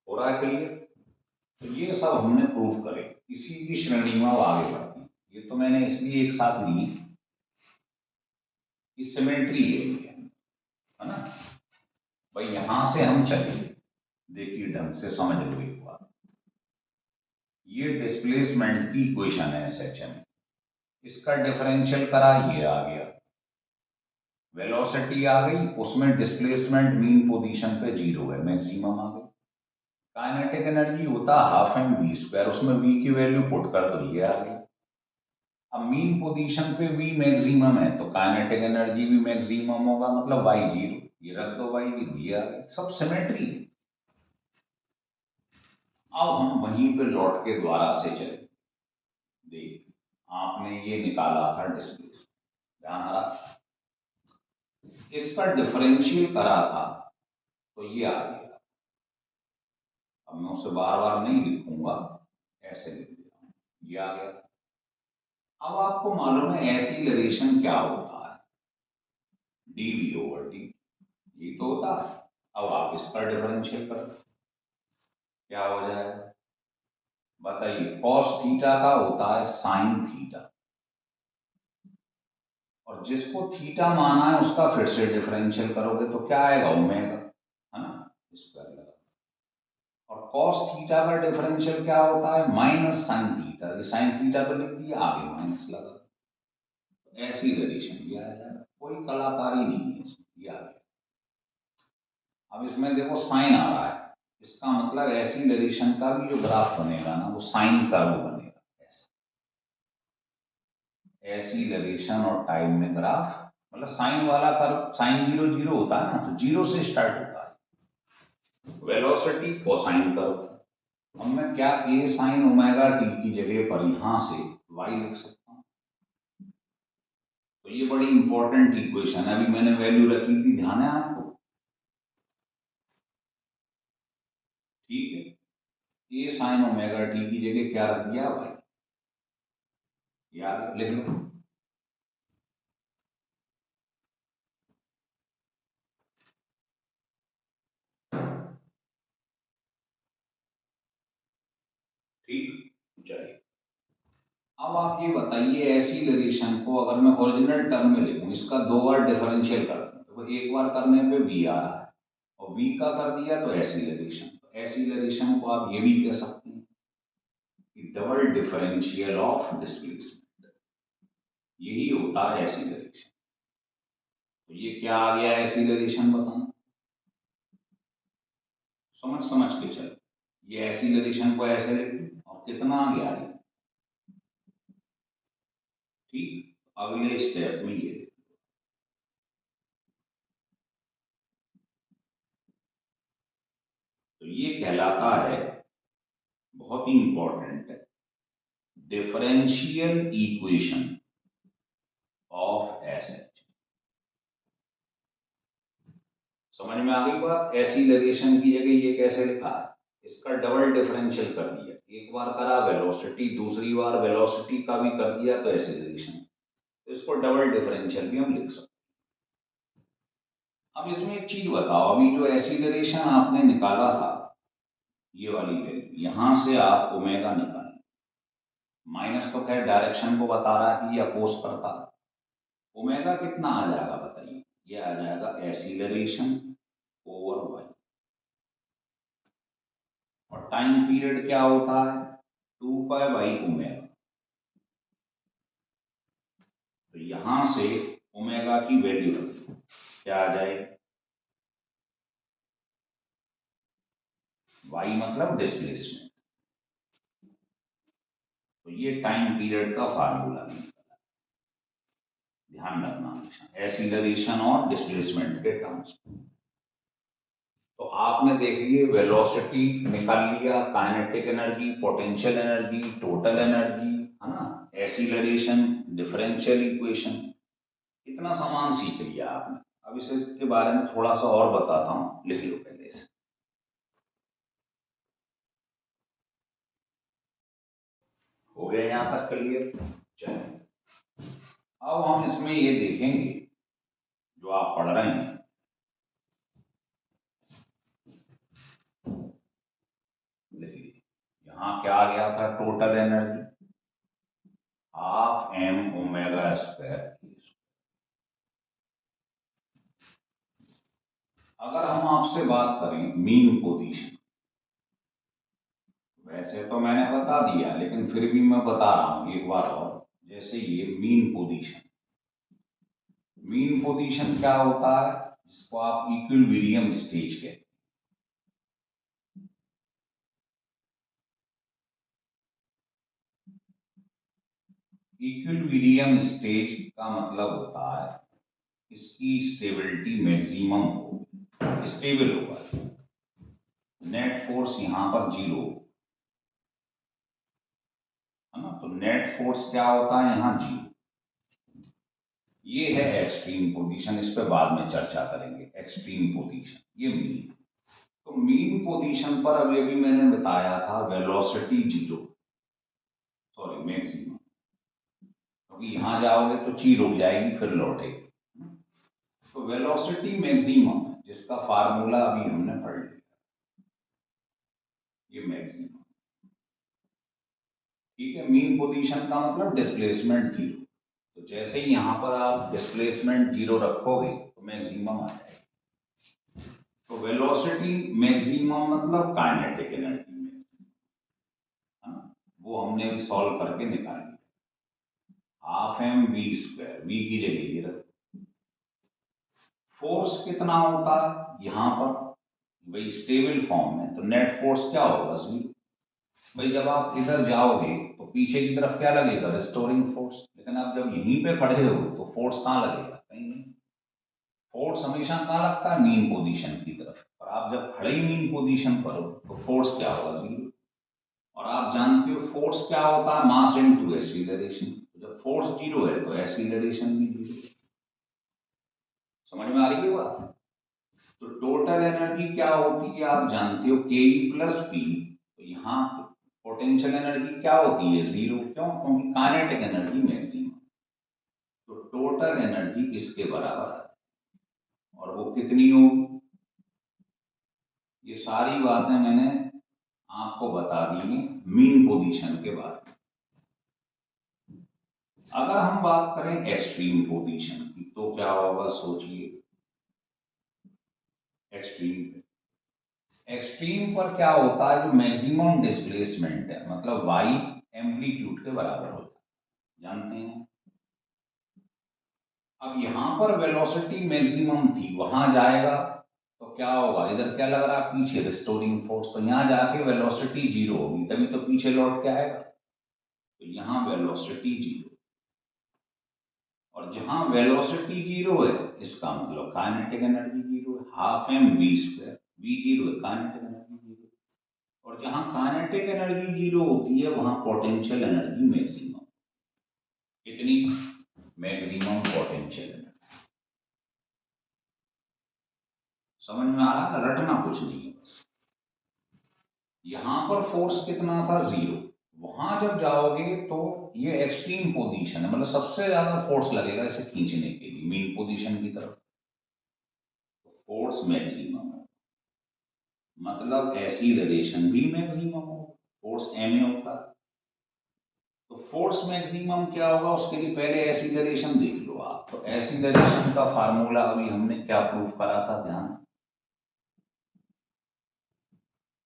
हो रहा है क्लियर। तो ये सब हमने प्रूफ करे, इसी की श्रेणी में अब आगे बढ़ते हैं। ये तो मैंने इसलिए एक साथ ली कि सिमेट्री है ना। भाई यहां से हम चले, देखिए ढंग से समझ लो एक बार, ये डिस्प्लेसमेंट की इक्वेशन है SHM, इसका डिफरेंशियल करा, ये आ गया, वेलोसिटी आ गई, उसमें डिस्प्लेसमेंट मीन पोजीशन पे जीरो है, मैक्सिमम आ गई। काइनेटिक एनर्जी होता हाफ एम वी स्क्वायर, उसमें v की वैल्यू पुट कर दो, ये आ गई। अब मीन पोजीशन पे v मैक्सिमम है, तो काइनेटिक एनर्जी भी मैक्सिमम होगा, मतलब y जीरो, ये रख दो y जीरो, ये आ गई, सब सिमेट्री है। अब हम वहीं पे लौट के दोबारा से चले, देख आपने ये निकाला था डिस्प्लेसमेंट, ध्यान आ रहा, इसका डिफरेंशियल करा था, तो ये आ गया। अब मैं उसे बार बार नहीं लिखूंगा, ऐसे लिख देता हूं, ये आ गया। अब आपको मालूम है एक्सीलरेशन क्या होता है, dv/dt, ये तो होता है। अब आप इस पर डिफरेंशियल करो, क्या हो जाएगा बताइए, कॉस थीटा का होता है साइन थीटा, और जिसको थीटा माना है उसका फिर से डिफरेंशियल करोगे तो क्या आएगा, ओमेगा। कॉस थीटा का डिफरेंशियल क्या होता है, माइनस साइन थीटा। ये साइन थीटा तो लिख दिया, आगे माइनस लगा, ऐसी रिलेशन भी आ जाएगा, कोई कलाकारी नहीं है इसमें, ये आ गया। अब इसमें देखो साइन आ रहा है, इसका मतलब ऐसी रिलेशन का भी जो ग्राफ बनेगा ना वो साइन कर्व बनेगा, ऐसी रिलेशन और टाइम में ग्राफ, मतलब साइन वाला कर्व, साइन 0 0 होता है ना, तो 0 से स्टार्ट होता है, वेलोसिटी कोसाइन कर्व। अब मैं क्या ए साइन ओमेगा टी की जगह पर यहां से वाई लिख सकता हूं, तो ये बड़ी इंपॉर्टेंट इक्वेशन है, अभी मैंने वैल्यू रखी थी, ध्यान है आपको, ठीक है। ए साइन ओमेगा टी की जगह क्या रख दिया, वाई, याद लिख लो। ठीक, चलिए अब आप ये बताइए, ऐसी रिलेशन को अगर मैं ओरिजिनल टर्म में लिखूं, इसका 2 बार डिफरेंशियल कर दूं, तो एक बार करने पे वी आ रहा है, और वी का कर दिया तो ऐसी रिलेशन, तो ऐसी रिलेशन को आप ये भी कह सकते हैं कि डबल डिफरेंशियल ऑफ डिस्प्लेसमेंट, यही होता है ऐसी रिलेशन। तो ये क्या आ गया ऐसी रिलेशन, बताना, समझ समझ के चलो, ये ऐसी रिलेशन को ऐसे लिख दूं और कितना आ गया ये, ठीक, अगले स्टेप में ये, तो ये कहलाता है, बहुत ही इंपॉर्टेंट है, डिफरेंशियल इक्वेशन ऑफ एसएच। समझ में आ गई बात, ऐसी रिलेशन की जगह ये कैसे लिखा है, इसका डबल डिफरेंशियल कर दिया, एक बार करा वेलोसिटी, दूसरी बार वेलोसिटी का भी कर दिया, तो ऐसी रिलेशन, तो इसको डबल डिफरेंशियल भी हम लिख सकते हैं। अब इसमें एक चीज बताओ, अभी जो ऐसी रिलेशन आपने निकाला था, ये वाली वैल्यू, यहां से आप ओमेगा निकालें, माइनस तो खैर डायरेक्शन को बता रहा है कि ये अपोज करता है, ओमेगा कितना आ जाएगा बताइए, ये आ जाएगा एक्सीलरेशन ओवर वाई, और टाइम पीरियड क्या होता है, 2 पाई बाई ओमेगा, तो यहां से ओमेगा की वैल्यू रखो, क्या आ जाएगी, वाई मतलब डिस्प्लेसमेंट, तो ये टाइम पीरियड का फार्मूला भी निकला, ध्यान रखना हमेशा एक्सीलरेशन और डिस्प्लेसमेंट के टर्म्स। तो आपने देख लिए, वेलोसिटी निकाल लिया, kinetic energy, potential energy, total energy, है ना, एक्सीलरेशन, डिफरेंशियल इक्वेशन, इतना सामान सीख लिया आपने। अब इसके बारे में थोड़ा सा और बताता हूं, लिख लो पहले से। हो गया यहां तक क्लियर, चलिए अब हम इसमें ये देखेंगे जो आप पढ़ रहे हैं, देखिए यहां क्या आ गया था, total energy half M omega square. अगर हम आपसे बात करें मीन पोजीशन, वैसे तो मैंने बता दिया, लेकिन फिर भी मैं बता रहा हूं एक बार और, जैसे ये मीन पोजीशन, मीन पोजीशन क्या होता है, जिसको आप इक्विलिब्रियम स्टेज कहते हैं, इक्विलिब्रियम स्टेज का मतलब होता है इसकी स्टेबिलिटी मैक्सिमम हो, स्टेबल होगा, नेट फोर्स यहां पर 0 है ना, तो नेट फोर्स क्या होता है यहाँ 0, ये है एक्सट्रीम पोजीशन, इस पर बाद में चर्चा करेंगे, एक्सट्रीम पोजीशन, ये मीन। तो मीन पोजीशन पर अब ये भी मैंने बताया था, वेलोसिटी 0, सॉरी मैक्सिमम, क्योंकि यहां जाओगे तो ची रुक जाएगी फिर लौटेगी, तो वेलोसिटी मैक्सिमम जिसका फार्मूला अभी हमने पढ़ लिया, ये मैक्सिमम, ठीक है। मीन पोजीशन का मतलब डिस्प्लेसमेंट 0, तो जैसे ही यहां पर आप डिस्प्लेसमेंट 0 रखोगे तो मैक्सिमम आ जाएगा। तो वेलोसिटी मैक्सिमम मतलब काइनेटिक एनर्जी में, है ना, वो हमने भी सॉल्व करके निकाल लिया। Half M V square, V की जगह ये रख। फोर्स कितना होता है यहां पर, भाई स्टेबल फॉर्म में तो नेट फोर्स क्या होगा, जीरो। भाई जब आप इधर जाओगे तो पीछे की तरफ क्या लगेगा, रिस्टोरिंग फोर्स, लेकिन आप जब यहीं पे खड़े हो तो फोर्स कहाँ लगेगा, कहीं नहीं। फोर्स हमेशा कहाँ लगता है, मीन पोजीशन की तरफ, और आप जब खड़े ही मीन पोजीशन पर हो तो फोर्स क्या होगा, जीरो। और आप जानते हो फोर्स क्या होता है, मास इनटू एक्सीलरेशन। जब फोर्स जीरो है तो एक्सीलरेशन भी जीरो। समझ में आ रही है बात। तो टोटल एनर्जी क्या होती है आप जानते हो, के ई प्लस पी। तो यहाँ पोटेंशियल एनर्जी क्या होती है, जीरो। क्यों, क्योंकि काइनेटिक एनर्जी मैक्सिमम। तो टोटल एनर्जी इसके बराबर है, और वो कितनी होगी, ये सारी बातें मैंने आपको बता दी है मीन पोजीशन के बारे में। अगर हम बात करें एक्सट्रीम पोजीशन की तो क्या होगा, सोचिए। एक्सट्रीम पर क्या होता है, जो मैक्सिमम डिस्प्लेसमेंट है मतलब वाई एम्पलीट्यूड के बराबर होता है, जानते हैं। अब यहां पर वेलोसिटी मैक्सिमम थी, वहां जाएगा तो क्या होगा, इधर क्या लग रहा है पीछे, रिस्टोरिंग फोर्स। तो यहां जाके वेलोसिटी जीरो होगी, तभी तो पीछे लौट के आएगा। तो यहां वेलोसिटी जीरो, और जहां वेलोसिटी जीरो है इसका मतलब काइनेटिक एनर्जी जीरो है। Half M V square, V zero है, काइनेटिक एनर्जी जीरो। और जहां काइनेटिक एनर्जी जीरो होती है वहां पोटेंशियल एनर्जी मैक्सिमम। कितनी, मैक्सिमम पोटेंशियल एनर्जी। समझ में आ रहा है, रटना कुछ नहीं है बस। यहां पर फोर्स कितना था, जीरो। वहां जब जाओगे तो ये एक्सट्रीम पोजीशन है, मतलब सबसे ज्यादा फोर्स लगेगा इसे खींचने के लिए मीन पोजीशन की तरफ। फोर्स मैक्सिमम है, मतलब एक्सीलरेशन भी मैक्सिमम हो। फोर्स एम ए होता है। तो फोर्स मैक्सिमम क्या होगा, उसके लिए पहले एक्सीलरेशन देख लो आप। तो एक्सीलरेशन का फार्मूला अभी हमने क्या प्रूफ करा था, ध्यान।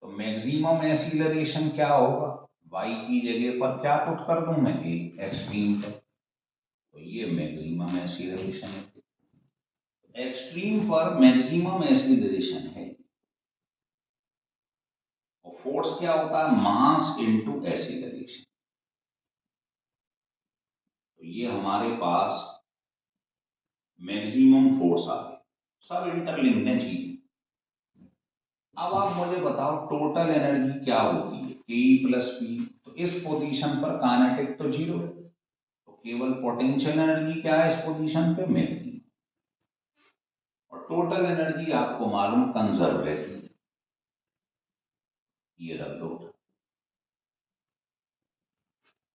तो मैक्सिमम एक्सीलरेशन क्या होगा, y की जगह पर क्या पुट कर दूं मैं, एक्सट्रीम पर। तो ये मैक्सिमम एक्सीलरेशन है, एक्सट्रीम पर मैक्सिमम एक्सीलरेशन है। और फोर्स क्या होता है, मास इनटू एक्सीलरेशन। तो ये हमारे पास मैक्सिमम फोर्स आ गई। सब इंटरलिंक्ड है चीजें। अब आप मुझे बताओ टोटल एनर्जी क्या होती है, के ई प्लस पी। तो इस पोजीशन पर काइनेटिक तो जीरो है, तो केवल पोटेंशियल एनर्जी क्या है इस पोजीशन पे, मैक्सिमम। और टोटल एनर्जी आपको मालूम कंजर्व रहती है, ये रख दो।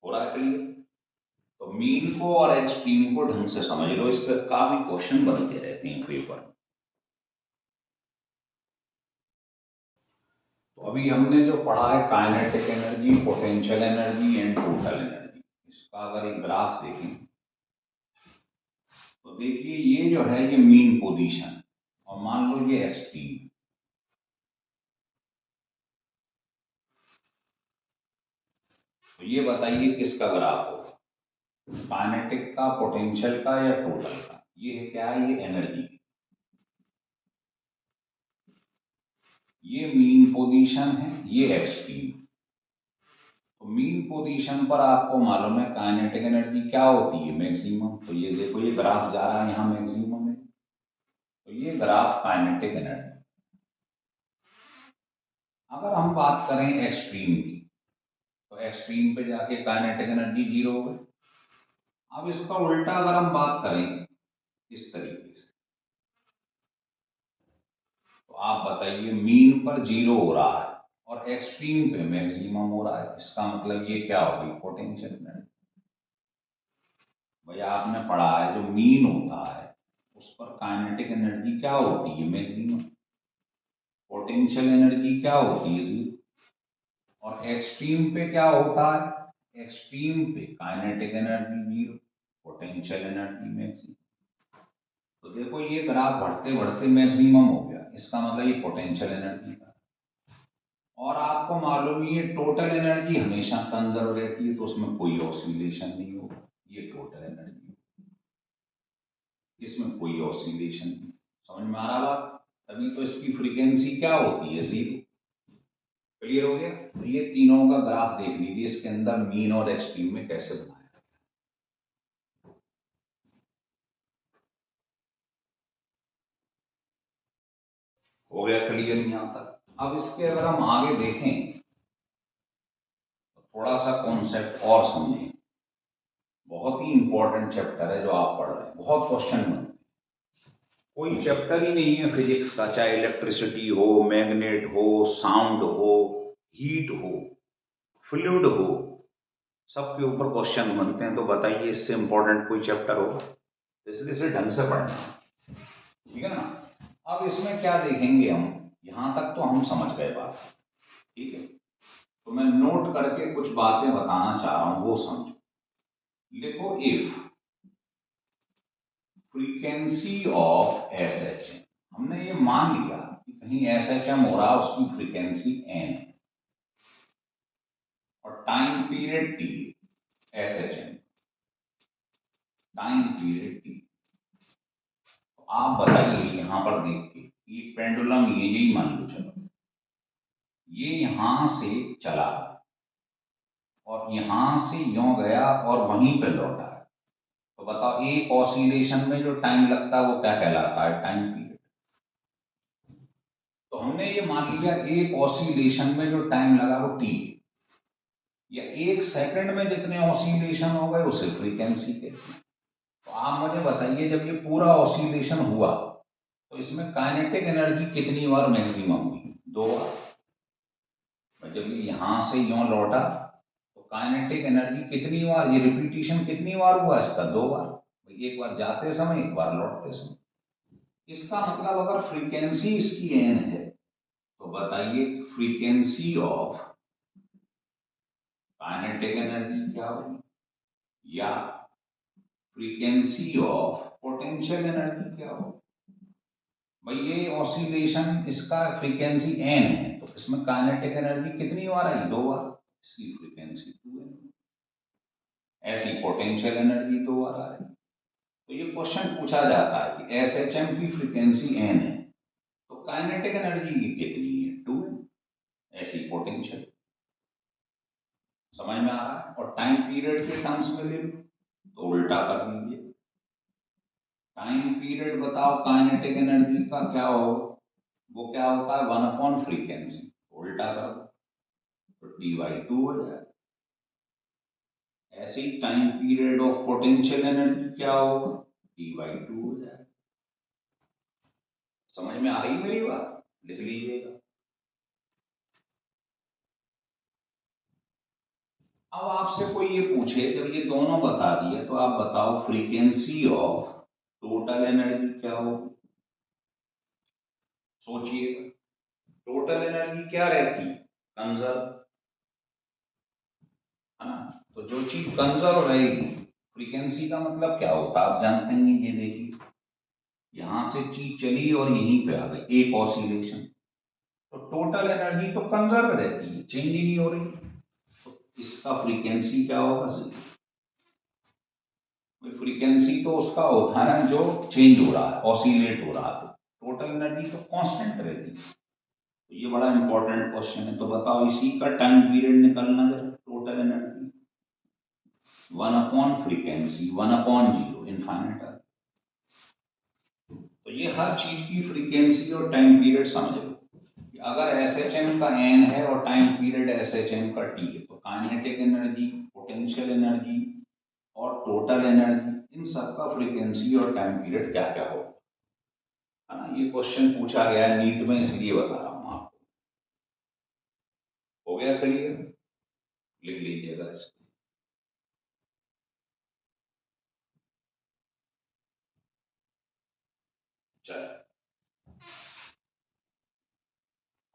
हो रहा है क्लियर। तो मीन को और एक्सट्रीम को ढंग से समझ लो, इस पर काफी क्वेश्चन बनते रहते हैं पेपर में। तो अभी हमने जो पढ़ा है kinetic energy, potential energy and total energy, इसका अगर एक ग्राफ देखें तो देखिए ये जो है ये मीन पोजीशन, और मान लो ये एक्सट्रीम। तो ये बताइए किसका ग्राफ होगा, काइनेटिक का, पोटेंशियल का, या टोटल का। ये है क्या है, ये एनर्जी। ये मीन पोजीशन है, ये एक्सट्रीम। तो मीन पोजीशन पर आपको मालूम है काइनेटिक एनर्जी क्या होती है, मैक्सिमम। तो ये देखो ये ग्राफ जा रहा है यहां मैक्सिमम है, तो ये ग्राफ काइनेटिक एनर्जी। अगर हम बात करें एक्सट्रीम की, तो एक्सट्रीम पे जाके काइनेटिक एनर्जी जीरो हो गई। अब इसका उल्टा अगर हम बात करें इस तरीके से, तो आप बताइए मीन पर जीरो हो रहा है और एक्सट्रीम पे मैक्सिमम हो रहा है, इसका मतलब ये क्या होगी, पोटेंशियल एनर्जी। भैया आपने पढ़ा है जो मीन होता है उस पर काइनेटिक एनर्जी क्या होती है, मैक्सिमम। पोटेंशियल एनर्जी क्या होती है, जीरो। और एक्सट्रीम पे क्या होता है, एक्सट्रीम पे kinetic energy zero, potential energy maximum. तो देखो ये ग्राफ बढ़ते बढ़ते मैक्सिमम हो गया, इसका मतलब ये पोटेंशियल एनर्जी का। और आपको मालूम ही है टोटल एनर्जी हमेशा कंजर्व रहती है, तो उसमें कोई ऑसिलेशन नहीं होगा। ये टोटल एनर्जी, इसमें कोई ऑसिलेशन नहीं। समझ में आ रहा बात? तभी तो इसकी फ्रीक्वेंसी क्या होती है, 0। क्लियर हो गया? तो ये तीनों का ग्राफ देख लीजिए, इसके अंदर मीन और एक्सट्रीम में कैसे बनाया। हो गया क्लियर यहां तक? अब इसके अगर हम आगे देखें तो थोड़ा सा कॉन्सेप्ट और समझें। बहुत ही इंपॉर्टेंट चैप्टर है जो आप पढ़ रहे हैं, बहुत क्वेश्चन बनते हैं। कोई चैप्टर ही नहीं है फिजिक्स का, चाहे इलेक्ट्रिसिटी हो, मैग्नेट हो, साउंड हो, हीट हो, फ्लूइड हो, सबके ऊपर क्वेश्चन बनते हैं। तो बताइए इससे इंपॉर्टेंट कोई चैप्टर होगा? जैसे जैसे ढंग से पढ़ना, ठीक है ना। अब इसमें क्या देखेंगे हम, यहां तक तो हम समझ गए बात, ठीक है। तो मैं नोट करके कुछ बातें बताना चाह रहा हूं, वो समझो। देखो, if frequency of S H M, हमने ये मान लिया कि कहीं एस एच एम हो रहा, उसकी फ्रीक्वेंसी एन है और time period T, S H M time period T. तो आप बताइए यहां पर देख के, ये पेंडुलम ये यही मान लो, चलो ये यहां से चला और यहां से यूं गया और वहीं पे लौटा है। तो बताओ एक ऑसिलेशन में जो टाइम लगता है वो क्या कहलाता है, टाइम पीरियड। तो हमने ये मान लिया एक ऑसिलेशन में जो टाइम लगा वो टी, या एक सेकंड में जितने ऑसिलेशन हो गए उसे फ्रीक्वेंसी कहते हैं। तो आप मुझे बताइए जब ये पूरा ऑसिलेशन हुआ तो इसमें काइनेटिक एनर्जी कितनी बार मैक्सिमम हुई? 2 बार। जब ये यहां से यूं लौटा तो काइनेटिक एनर्जी कितनी बार, ये रिपीटिशन कितनी बार हुआ इसका? 2 बार। एक बार जाते समय, एक बार लौटते समय। इसका मतलब अगर फ्रीक्वेंसी इसकी एन है तो बताइए फ्रीक्वेंसी ऑफ काइनेटिक एनर्जी क्या होगी, या फ्रीक्वेंसी ऑफ पोटेंशियल एनर्जी क्या होगी। भाई ये ऑसिलेशन इसका फ्रीक्वेंसी एन है तो इसमें काइनेटिक एनर्जी कितनी बार आई? 2 बार। इसकी फ्रीक्वेंसी 2n। ऐसी पोटेंशियल एनर्जी 2 बार आ रही। तो ये क्वेश्चन पूछा जाता है कि एस एच एम की फ्रीक्वेंसी एन है तो काइनेटिक एनर्जी की कितनी है? 2n। ऐसी पोटेंशियल। समझ में आ रहा है? और टाइम पीरियड के टर्म्स में ले लो तो उल्टा कर दीजिए। टाइम पीरियड बताओ काइनेटिक एनर्जी का क्या होगा, वो क्या होता है? 1/फ्रीक्वेंसी। उल्टा कर दो तो T/2 हो जाएगा। ऐसे ही time period of potential energy क्या होगा? T/2 हो जाएगा। समझ में आ रही मेरी बात? लिख लीजिएगा। अब आपसे कोई ये पूछे, जब ये दोनों बता दिए तो आप बताओ फ्रीक्वेंसी ऑफ टोटल एनर्जी क्या होगी? सोचिएगा, टोटल एनर्जी क्या रहती है? कंजर्व, है ना। तो जो चीज कंजर्व रहेगी, फ्रीक्वेंसी का मतलब क्या होता है आप जानते हैं। ये देखिए, यहां से चीज चली और यहीं पे आ गई, एक ऑसिलेशन। तो टोटल एनर्जी तो कंजर्व रहती है, चेंज ही नहीं हो रही। तो इसका फ्रीक्वेंसी क्या होगा? फ्रीक्वेंसी तो उसका होता है ना जो चेंज हो रहा है, ऑसिलेट हो रहा है। तो टोटल एनर्जी तो कांस्टेंट रहती है। तो ये बड़ा इंपॉर्टेंट क्वेश्चन है। तो बताओ इसी का टाइम पीरियड निकलना जरा। टोटल एनर्जी 1/फ्रीक्वेंसी, 1/0, इनफाइनाइट। तो ये हर चीज की फ्रीक्वेंसी और टाइम पीरियड समझ लो। अगर एस एच एम का एन है और time period S H M का टी है तो काइनेटिक एनर्जी, पोटेंशियल एनर्जी और टोटल एनर्जी, इन सब का फ्रीक्वेंसी और टाइम पीरियड क्या क्या होगा, है ना। ये क्वेश्चन पूछा गया है नीट में, इसलिए बता रहा हूं आपको। हो गया क्लियर? लिख लीजिएगा इसको। चलो,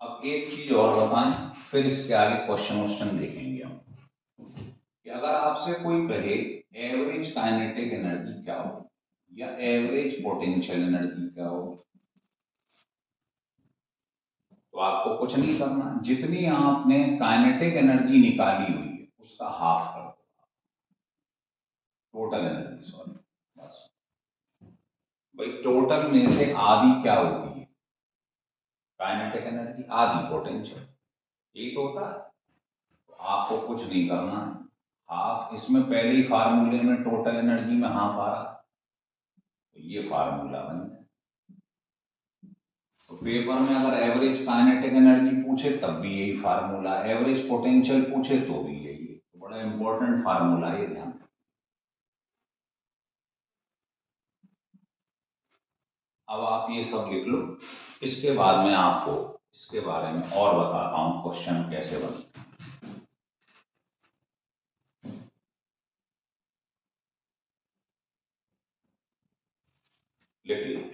अब एक चीज और बताएं, फिर इसके आगे क्वेश्चन वोश्चन देखेंगे हम। कि अगर आपसे कोई कहे एवरेज काइनेटिक एनर्जी क्या होगी या एवरेज पोटेंशियल एनर्जी क्या होगी, तो आपको कुछ नहीं करना, जितनी आपने काइनेटिक एनर्जी निकाली हुई है उसका हाफ कर दो, टोटल एनर्जी, सॉरी, बस। भाई टोटल में से आधी क्या होती है? काइनेटिक एनर्जी, आधी पोटेंशियल, यही तो होता है। तो आपको कुछ नहीं करना है, हाफ, इसमें पहले ही फार्मूले में टोटल एनर्जी में हाफ आ रहा, तो ये फार्मूला बन गया। तो पेपर में अगर एवरेज काइनेटिक एनर्जी पूछे तब भी यही फार्मूला, एवरेज पोटेंशियल पूछे तो भी यही है। तो बड़ा इंपॉर्टेंट फार्मूला है, ध्यान। अब आप ये सब लिख लो, इसके बाद में आपको इसके बारे में और बताता हूं क्वेश्चन कैसे बनते। लिख लो,